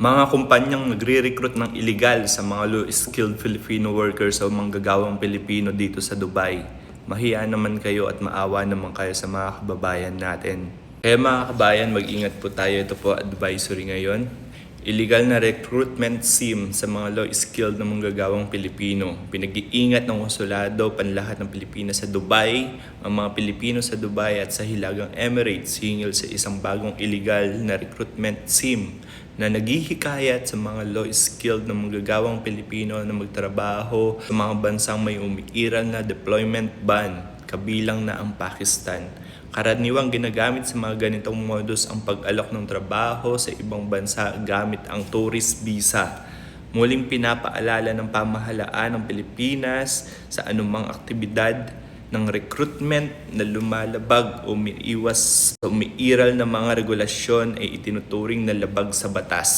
Mga kumpanyang nagre-recruit ng illegal sa mga low-skilled Filipino workers o manggagawang Pilipino dito sa Dubai. Mahiya naman kayo at maawa naman kayo sa mga kababayan natin. Kaya mga kabayan, mag-ingat po tayo. Ito po advisory ngayon. Illegal na recruitment scheme sa mga low-skilled na manggagawang Pilipino. Pinag-iingat ng konsulado panlahat ng Pilipinas sa Dubai, ang mga Pilipino sa Dubai at sa Hilagang Emirates hingil sa isang bagong illegal na recruitment scheme na naghihikayat sa mga low-skilled na manggagawang Pilipino na magtrabaho sa mga bansang may umiiral na deployment ban, kabilang na ang Pakistan. Karaniwang ginagamit sa mga ganitong modus ang pag-alok ng trabaho sa ibang bansa gamit ang tourist visa. Muling pinapaalala ng pamahalaan ng Pilipinas sa anumang aktibidad ng recruitment na lumalabag o umiiwas sa umiiral na mga regulasyon ay itinuturing na labag sa batas.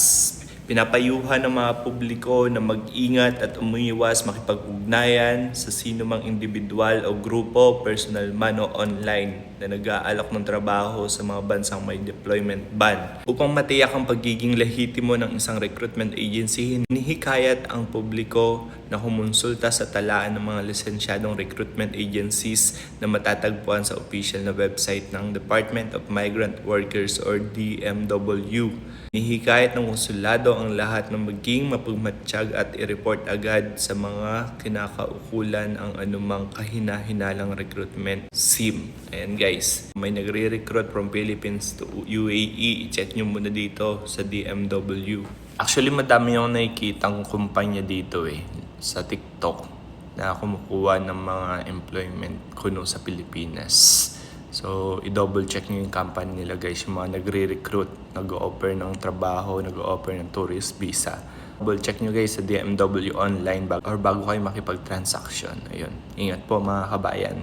Pinapayuhan ng mga publiko na mag-ingat at umiiwas makipag-ugnayan sa sino mang individual o grupo, personal man o online na nag-aalok ng trabaho sa mga bansang may deployment ban. Upang matiyak ang pagiging lehitimo ng isang recruitment agency, hinihikayat ang publiko na kumonsulta sa talaan ng mga lisensyadong recruitment agencies na matatagpuan sa official na website ng Department of Migrant Workers or DMW. Hinihikayat ng konsulado ang lahat na maging mapagmatsyag at i-report agad sa mga kinakaukulan ang anumang kahina-hinalang recruitment scheme. Ayan guys, may nagre-recruit from Philippines to UAE, i-check nyo muna dito sa DMW. Actually, madami yung nakikitang kumpanya dito sa TikTok na kumukuha ng mga employment kuno sa Pilipinas. So, i-double check nyo yung company nila guys, yung mga nagre-recruit, nag-o-offer ng trabaho, nag-o-offer ng tourist visa. Double check nyo guys sa DMW online bago kayo makipag-transaction. Ayun, ingat po mga kabayan.